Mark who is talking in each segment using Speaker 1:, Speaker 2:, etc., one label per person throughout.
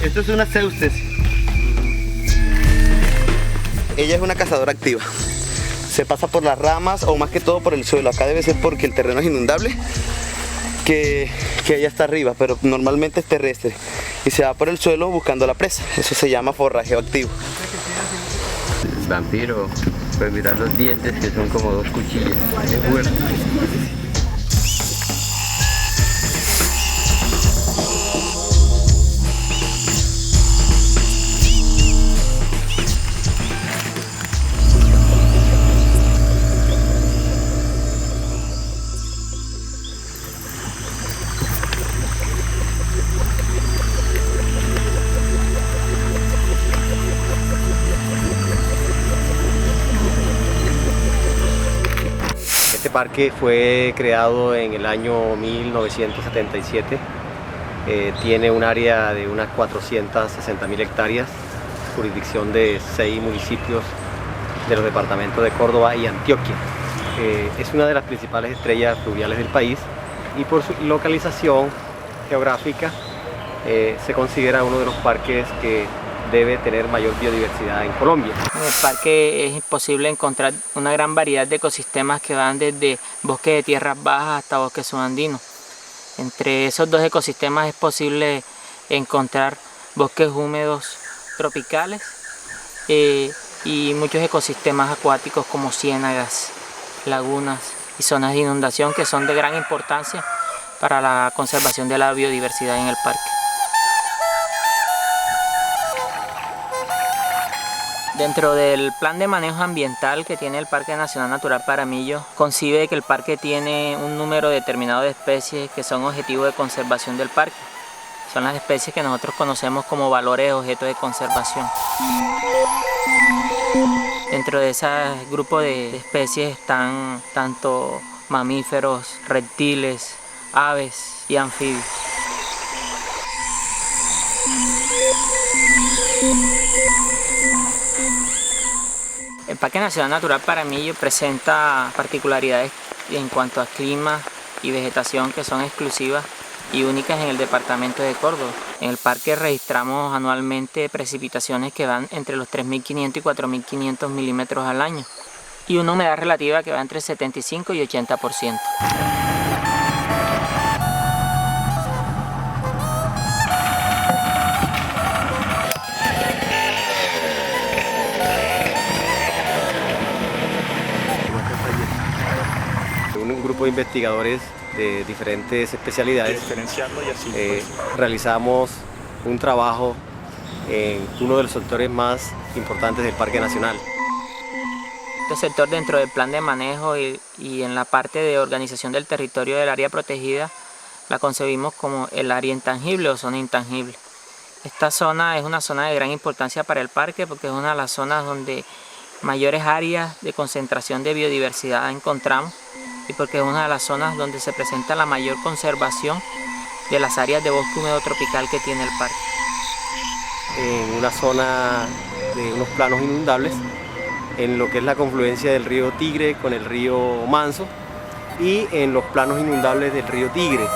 Speaker 1: Esto es una Zeustes. Ella es una cazadora activa. Se pasa por las ramas o más que todo por el suelo. Acá debe ser porque el terreno es inundable, que ella está arriba, pero normalmente es terrestre. Y se va por el suelo buscando la presa. Eso se llama forrajeo activo.
Speaker 2: El vampiro, pues mirar los dientes que son como dos cuchillas. Es fuerte.
Speaker 3: Este parque fue creado en el año 1977, tiene un área de unas 460.000 hectáreas, jurisdicción de 6 municipios de los departamentos de Córdoba y Antioquia. Es una de las principales estrellas fluviales del país y por su localización geográfica se considera uno de los parques que debe tener mayor biodiversidad en Colombia.
Speaker 4: En el parque es posible encontrar una gran variedad de ecosistemas que van desde bosques de tierras bajas hasta bosques subandinos. Entre esos dos ecosistemas es posible encontrar bosques húmedos tropicales y muchos ecosistemas acuáticos como ciénagas, lagunas y zonas de inundación que son de gran importancia para la conservación de la biodiversidad en el parque. Dentro del plan de manejo ambiental que tiene el Parque Nacional Natural Paramillo, concibe que el parque tiene un número determinado de especies que son objetivos de conservación del parque. Son las especies que nosotros conocemos como valores objetos de conservación. Dentro de ese grupo de especies están tanto mamíferos, reptiles, aves y anfibios. El Parque Nacional Natural Paramillo presenta particularidades en cuanto a clima y vegetación que son exclusivas y únicas en el departamento de Córdoba. En el parque registramos anualmente precipitaciones que van entre los 3.500 y 4.500 milímetros al año y una humedad relativa que va entre 75 y 80%.
Speaker 3: Un grupo de investigadores de diferentes especialidades realizamos un trabajo en uno de los sectores más importantes del Parque Nacional.
Speaker 4: Este sector, dentro del plan de manejo y en la parte de organización del territorio del área protegida, la concebimos como el área intangible o zona intangible. Esta zona es una zona de gran importancia para el parque porque es una de las zonas donde mayores áreas de concentración de biodiversidad encontramos y porque es una de las zonas donde se presenta la mayor conservación de las áreas de bosque húmedo tropical que tiene el parque.
Speaker 3: En una zona de unos planos inundables, en lo que es la confluencia del río Tigre con el río Manso y en los planos inundables del río Tigre.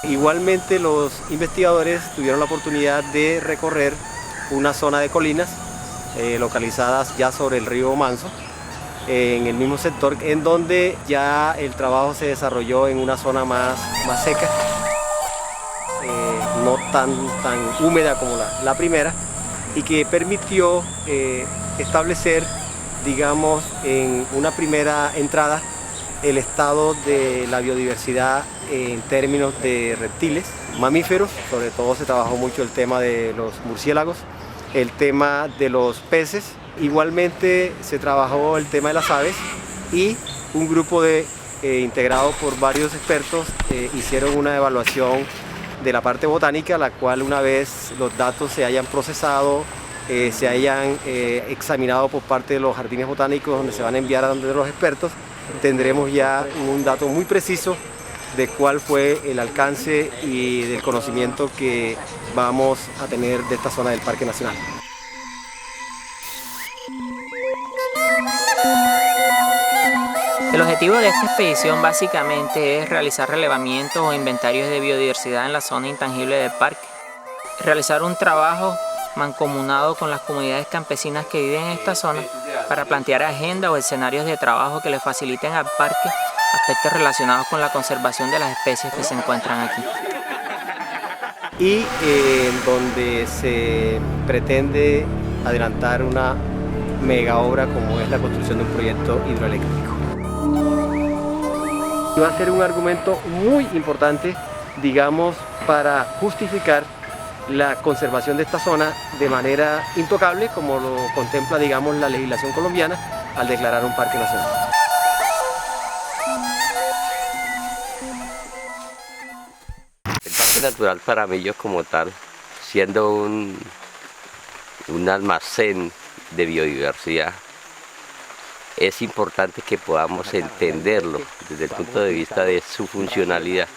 Speaker 3: Igualmente los investigadores tuvieron la oportunidad de recorrer una zona de colinas localizadas ya sobre el río Manso, en el mismo sector, en donde ya el trabajo se desarrolló en una zona más seca, no tan húmeda como la primera, y que permitió establecer, digamos, en una primera entrada el estado de la biodiversidad en términos de reptiles, mamíferos. Sobre todo se trabajó mucho el tema de los murciélagos, el tema de los peces, igualmente se trabajó el tema de las aves y un grupo integrado por varios expertos hicieron una evaluación de la parte botánica, la cual una vez los datos se hayan procesado, se hayan examinado por parte de los jardines botánicos donde se van a enviar a donde los expertos, tendremos ya un dato muy preciso de cuál fue el alcance y del conocimiento que vamos a tener de esta zona del Parque Nacional.
Speaker 4: El objetivo de esta expedición básicamente es realizar relevamientos o inventarios de biodiversidad en la zona intangible del parque, realizar un trabajo mancomunado con las comunidades campesinas que viven en esta zona para plantear agendas o escenarios de trabajo que le faciliten al parque aspectos relacionados con la conservación de las especies que se encuentran aquí.
Speaker 3: Y donde se pretende adelantar una mega obra como es la construcción de un proyecto hidroeléctrico. Va a ser un argumento muy importante, digamos, para justificar la conservación de esta zona de manera intocable, como lo contempla, digamos, la legislación colombiana al declarar un parque nacional.
Speaker 2: El Parque Natural Jaramillo como tal, siendo un almacén de biodiversidad, es importante que podamos entenderlo desde el punto de vista de su funcionalidad.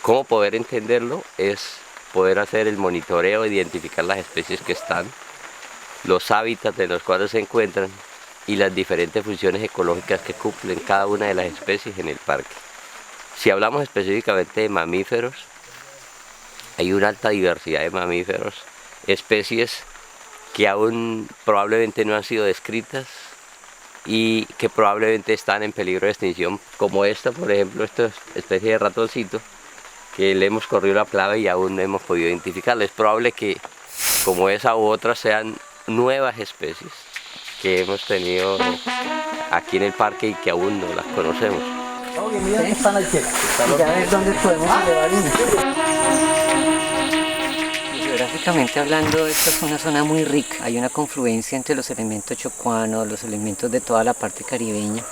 Speaker 2: ¿Cómo poder entenderlo? Es poder hacer el monitoreo, identificar las especies que están, los hábitats en los cuales se encuentran y las diferentes funciones ecológicas que cumplen cada una de las especies en el parque. Si hablamos específicamente de mamíferos, hay una alta diversidad de mamíferos, especies que aún probablemente no han sido descritas y que probablemente están en peligro de extinción, como esta, por ejemplo, esta especie de ratoncito, que le hemos corrido la clave y aún no hemos podido identificarla. Es probable que, como esa u otras, sean nuevas especies que hemos tenido aquí en el parque y que aún no las conocemos.
Speaker 5: Ya ves dónde podemos llevar uno. Geográficamente hablando, esta es una zona muy rica. Hay una confluencia entre los elementos chocuanos, los elementos de toda la parte caribeña.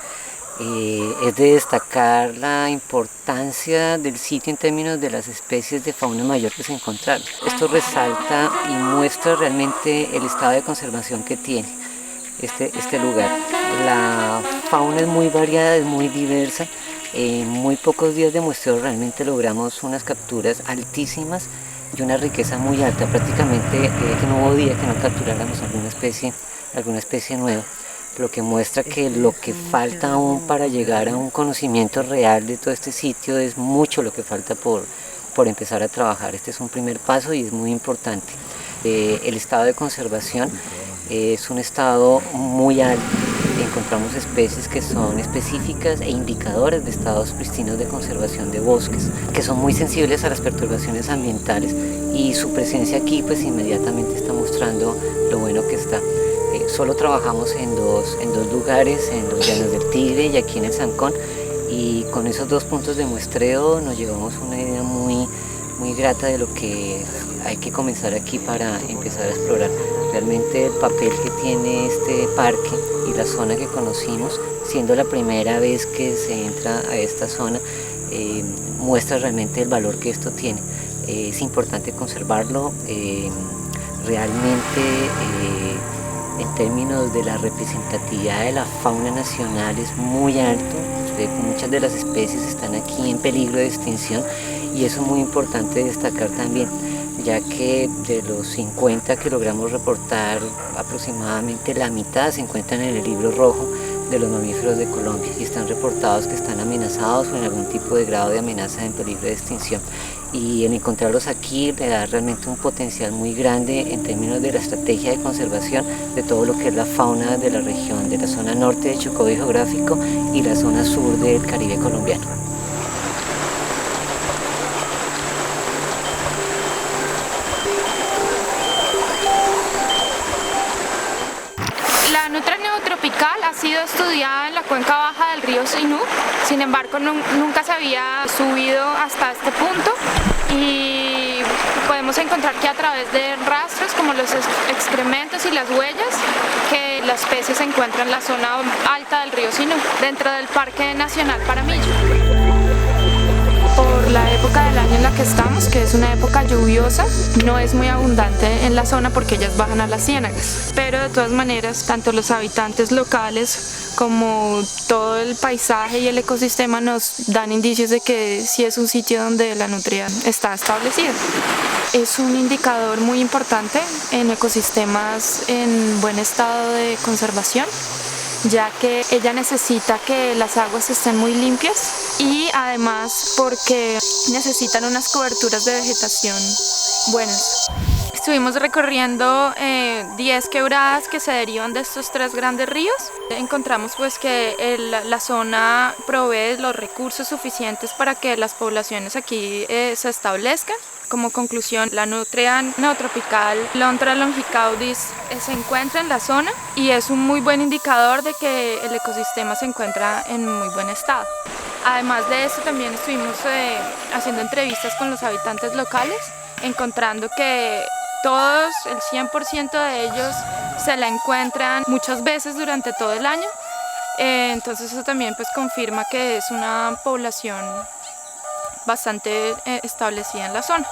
Speaker 5: Es de destacar la importancia del sitio en términos de las especies de fauna mayor que se encontraron. Esto resalta y muestra realmente el estado de conservación que tiene este lugar. La fauna es muy variada, es muy diversa. En muy pocos días de muestreo realmente logramos unas capturas altísimas y una riqueza muy alta. Prácticamente que no hubo día que no capturáramos alguna especie nueva, lo que muestra que lo que falta aún para llegar a un conocimiento real de todo este sitio es mucho lo que falta por empezar a trabajar. Este es un primer paso y es muy importante. El estado de conservación es un estado muy alto. Encontramos especies que son específicas e indicadoras de estados pristinos de conservación de bosques, que son muy sensibles a las perturbaciones ambientales, y su presencia aquí pues inmediatamente está mostrando lo bueno que está. Solo trabajamos en dos lugares, en los Llanos del Tigre y aquí en el Zancón, y con esos dos puntos de muestreo nos llevamos una idea muy grata de lo que hay que comenzar aquí para empezar a explorar. Realmente el papel que tiene este parque y la zona que conocimos, siendo la primera vez que se entra a esta zona, muestra realmente el valor que esto tiene. Es importante conservarlo. Realmente en términos de la representatividad de la fauna nacional es muy alto. Muchas de las especies están aquí en peligro de extinción, y eso es muy importante destacar también, ya que de los 50 que logramos reportar, aproximadamente la mitad se encuentran en el libro rojo de los mamíferos de Colombia y están reportados que están amenazados o en algún tipo de grado de amenaza en peligro de extinción. Y el encontrarlos aquí le da realmente un potencial muy grande en términos de la estrategia de conservación de todo lo que es la fauna de la región, de la zona norte de Chocó geográfico y la zona sur del Caribe colombiano.
Speaker 6: La nutria neotropical ha sido estudiada en la cuenca baja del río Sinú, sin embargo nunca se había subido hasta este punto, y podemos encontrar que a través de rastros como los excrementos y las huellas que la especie se encuentra en la zona alta del río Sinú, dentro del Parque Nacional Jaramillo. Por la época del año en la que estamos, que es una época lluviosa, no es muy abundante en la zona porque ellas bajan a las ciénagas, pero de todas maneras tanto los habitantes locales como todo el paisaje y el ecosistema nos dan indicios de que sí es un sitio donde la nutria está establecida. Es un indicador muy importante en ecosistemas en buen estado de conservación, ya que ella necesita que las aguas estén muy limpias y además porque necesitan unas coberturas de vegetación buenas. Estuvimos recorriendo 10 quebradas que se derivan de estos 3 grandes ríos. Encontramos pues que la zona provee los recursos suficientes para que las poblaciones aquí se establezcan. Como conclusión, la nutria neotropical Lontra longicaudis se encuentra en la zona y es un muy buen indicador de que el ecosistema se encuentra en muy buen estado. Además de eso, también estuvimos haciendo entrevistas con los habitantes locales, encontrando que todos, el 100% de ellos, se la encuentran muchas veces durante todo el año. Entonces eso también pues confirma que es una población bastante establecida en la zona.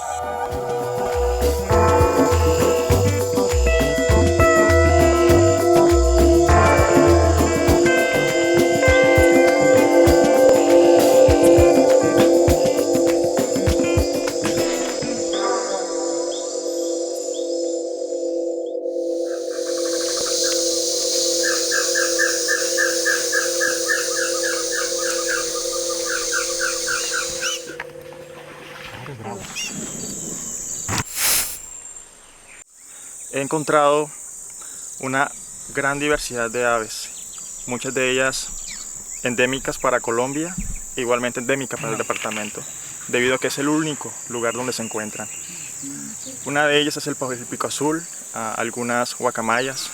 Speaker 7: He encontrado una gran diversidad de aves, muchas de ellas endémicas para Colombia, igualmente endémicas para el departamento, debido a que es el único lugar donde se encuentran. Una de ellas es el pico azul, algunas guacamayas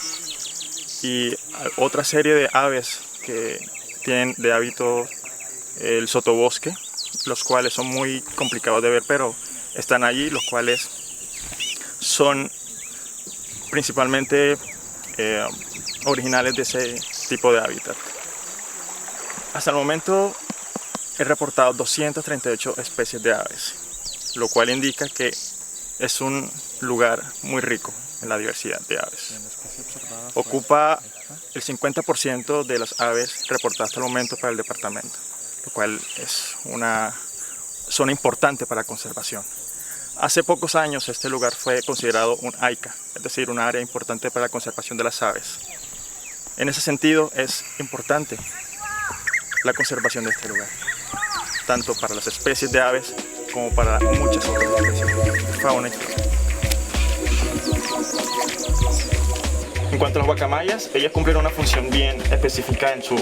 Speaker 7: y otra serie de aves que tienen de hábito el sotobosque, los cuales son muy complicados de ver, pero están allí, los cuales son principalmente originales de ese tipo de hábitat. Hasta el momento he reportado 238 especies de aves, lo cual indica que es un lugar muy rico en la diversidad de aves. Ocupa el 50% de las aves reportadas hasta el momento para el departamento, lo cual es una zona importante para la conservación. Hace pocos años este lugar fue considerado un AICA, es decir, un área importante para la conservación de las aves. En ese sentido es importante la conservación de este lugar, tanto para las especies de aves como para muchas otras especies de fauna y flora. En cuanto a las guacamayas, ellas cumplen una función bien específica en su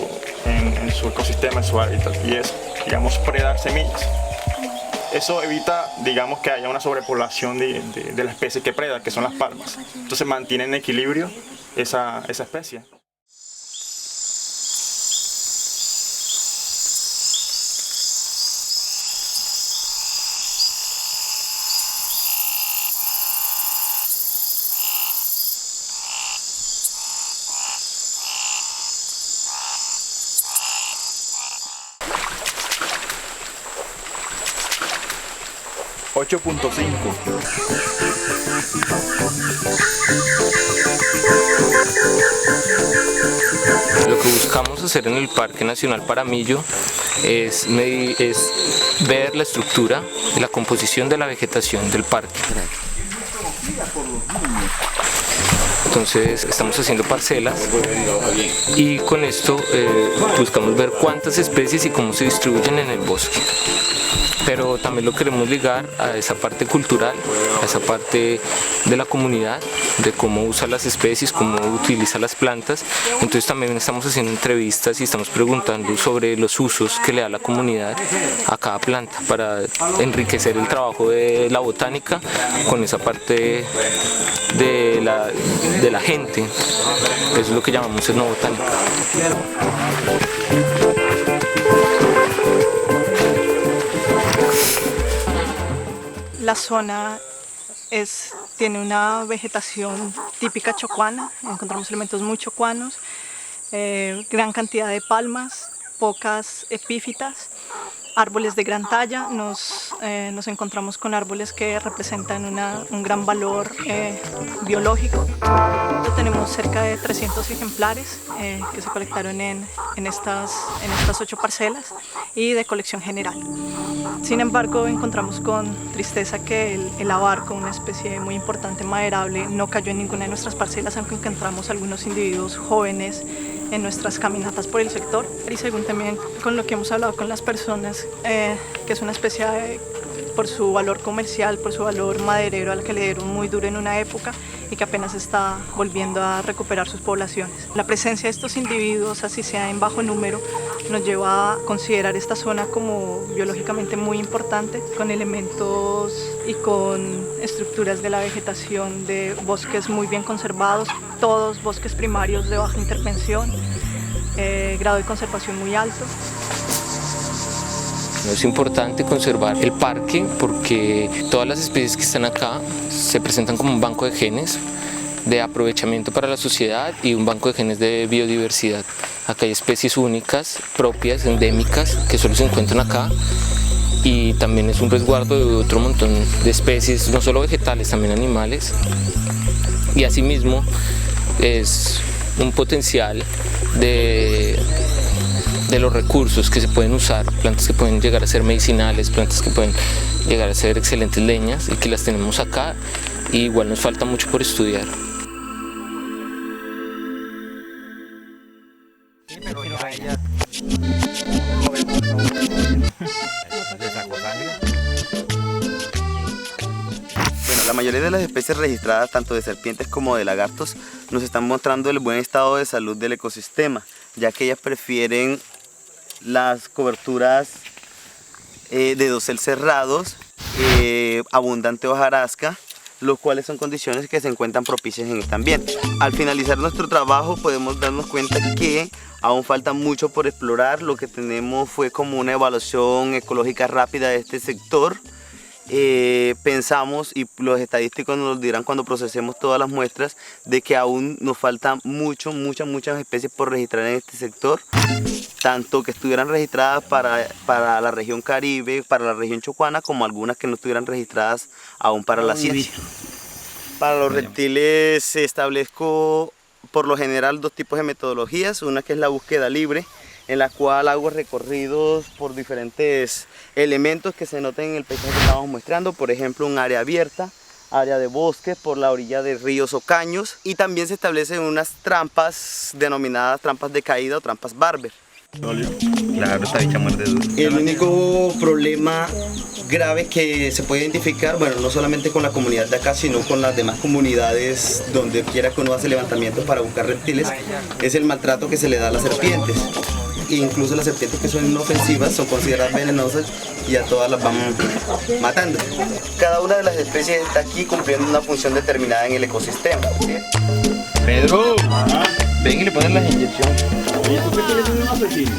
Speaker 7: ecosistema, en su hábitat, y es, digamos, predar semillas. Eso evita, digamos, que haya una sobrepoblación de la especie que preda, que son las palmas. Entonces mantiene en equilibrio esa especie.
Speaker 8: Lo que buscamos hacer en el Parque Nacional Paramillo es ver la estructura y la composición de la vegetación del parque. Entonces estamos haciendo parcelas y con esto buscamos ver cuántas especies y cómo se distribuyen en el bosque. Pero también lo queremos ligar a esa parte cultural, a esa parte de la comunidad, de cómo usa las especies, cómo utiliza las plantas. Entonces también estamos haciendo entrevistas y estamos preguntando sobre los usos que le da la comunidad a cada planta para enriquecer el trabajo de la botánica con esa parte de la gente. Eso es lo que llamamos etnobotánica.
Speaker 9: La zona tiene una vegetación típica chocuana, encontramos elementos muy chocuanos, gran cantidad de palmas, pocas epífitas, árboles de gran talla. Nos encontramos con árboles que representan un gran valor biológico. Tenemos cerca de 300 ejemplares que se colectaron en estas 8 parcelas y de colección general. Sin embargo, encontramos con tristeza que el abarco, una especie muy importante maderable, no cayó en ninguna de nuestras parcelas, aunque encontramos algunos individuos jóvenes en nuestras caminatas por el sector y según también con lo que hemos hablado con las personas, que es una especie por su valor comercial, por su valor maderero al que le dieron muy duro en una época y que apenas está volviendo a recuperar sus poblaciones. La presencia de estos individuos, así sea en bajo número, nos lleva a considerar esta zona como biológicamente muy importante, con elementos y con estructuras de la vegetación de bosques muy bien conservados, todos bosques primarios de baja intervención, grado de conservación muy alto.
Speaker 8: Es importante conservar el parque porque todas las especies que están acá se presentan como un banco de genes de aprovechamiento para la sociedad y un banco de genes de biodiversidad. Acá hay especies únicas, propias, endémicas, que solo se encuentran acá, y también es un resguardo de otro montón de especies, no solo vegetales, también animales, y asimismo es un potencial de los recursos que se pueden usar, plantas que pueden llegar a ser medicinales, plantas que pueden llegar a ser excelentes leñas y que las tenemos acá, y igual nos falta mucho por estudiar.
Speaker 1: Bueno, la mayoría de las especies registradas, tanto de serpientes como de lagartos, nos están mostrando el buen estado de salud del ecosistema, ya que ellas prefieren las coberturas de dosel cerrados, abundante hojarasca, los cuales son condiciones que se encuentran propicias en este ambiente. Al finalizar nuestro trabajo podemos darnos cuenta que aún falta mucho por explorar. Lo que tenemos fue como una evaluación ecológica rápida de este sector. Pensamos, y los estadísticos nos lo dirán cuando procesemos todas las muestras, de que aún nos faltan muchas especies por registrar en este sector, tanto que estuvieran registradas para la región Caribe, para la región chocuana, como algunas que no estuvieran registradas aún para la ciencia. Para los reptiles establezco por lo general dos tipos de metodologías, una que es la búsqueda libre, en la cual hago recorridos por diferentes elementos que se noten en el paisaje que estamos mostrando, por ejemplo un área abierta, área de bosque por la orilla de ríos o caños, y también se establecen unas trampas denominadas trampas de caída o trampas Barber. Claro, esta bicha muerde duro. El único problema grave que se puede identificar, bueno, no solamente con la comunidad de acá, sino con las demás comunidades donde quiera que uno hace levantamientos para buscar reptiles, es el maltrato que se le da a las serpientes. Incluso las serpientes que son inofensivas son consideradas venenosas y a todas las van matando. Cada una de las especies está aquí cumpliendo una función determinada en el ecosistema. ¿Sí? Pedro, ven y le ponen las inyecciones. ¿Tú qué tienes un asesino?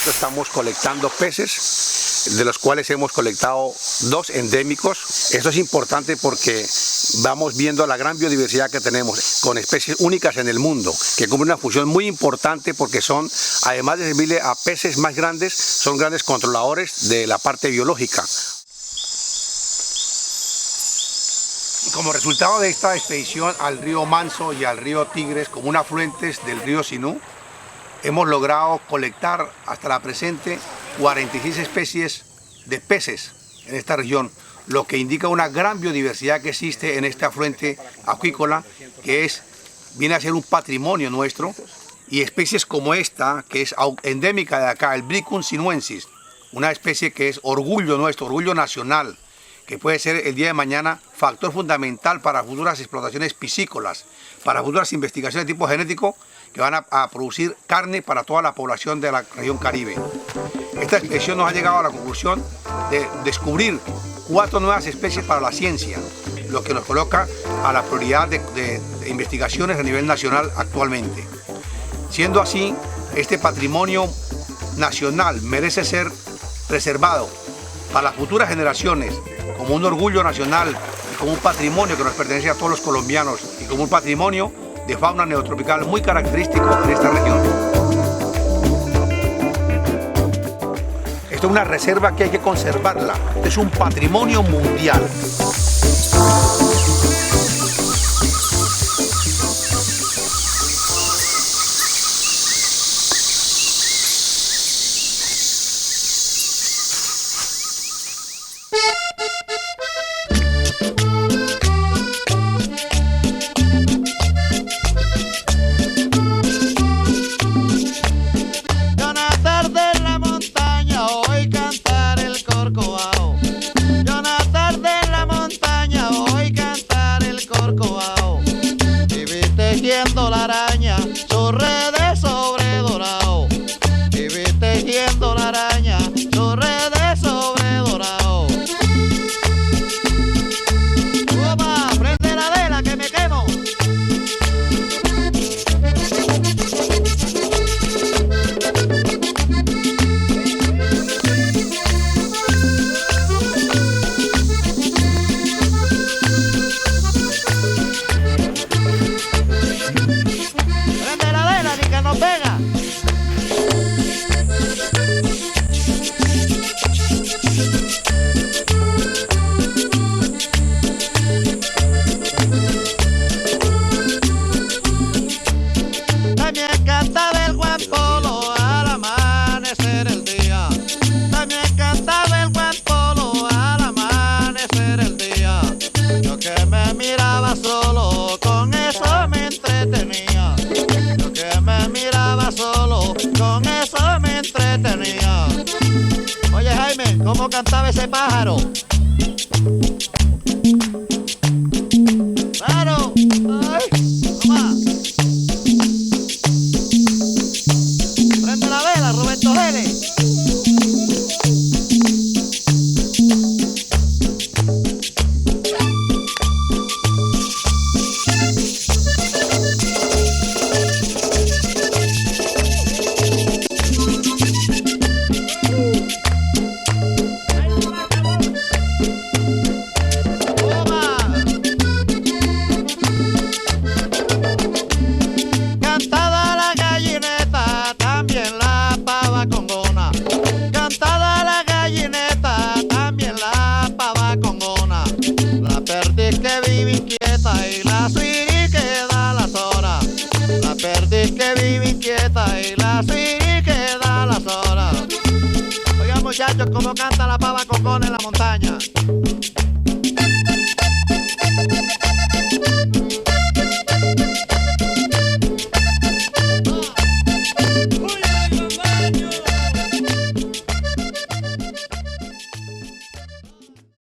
Speaker 10: Estamos colectando peces, de los cuales hemos colectado 2 endémicos. Esto es importante porque vamos viendo la gran biodiversidad que tenemos, con especies únicas en el mundo, que cumplen una función muy importante porque son, además de servirle a peces más grandes, son grandes controladores de la parte biológica. Como resultado de esta expedición al río Manso y al río Tigres como unos afluentes del río Sinú, hemos logrado colectar hasta la presente 46 especies de peces en esta región, lo que indica una gran biodiversidad que existe en este afluente acuícola, que viene a ser un patrimonio nuestro, y especies como esta, que es endémica de acá, el Bricum sinuensis, una especie que es orgullo nuestro, orgullo nacional, que puede ser el día de mañana factor fundamental para futuras explotaciones piscícolas, para futuras investigaciones de tipo genético que van a producir carne para toda la población de la región Caribe. Esta expedición nos ha llegado a la conclusión de descubrir 4 nuevas especies para la ciencia, lo que nos coloca a la prioridad de investigaciones a nivel nacional actualmente. Siendo así, este patrimonio nacional merece ser preservado para las futuras generaciones como un orgullo nacional y como un patrimonio que nos pertenece a todos los colombianos y como un patrimonio de fauna neotropical muy característico en esta región. Esto es una reserva que hay que conservarla, es un patrimonio mundial.
Speaker 11: La araña, su redes sobre dorado. Y vi tejiendo la araña, su redes sobre dorado. Toma, prende la vela que me quemo. Pega. También cantaba el Juan Polo al amanecer el día. También cantaba el Juan Polo al amanecer el día. Yo que me miraba solo, con eso me entretenía. Yo que me miraba solo, con eso me entretenía. Oye Jaime, ¿cómo cantaba ese pájaro? Claro, ay, toma. Prende la vela, Roberto Geles. Cantada la gallineta, también la pava congona. Cantada la gallineta, también la pava congona. La perdiz que vive inquieta y la suiri que da las horas. La perdiz que vive inquieta y la suiri que da las horas. Oigan muchachos, cómo canta la pava congona en la montaña.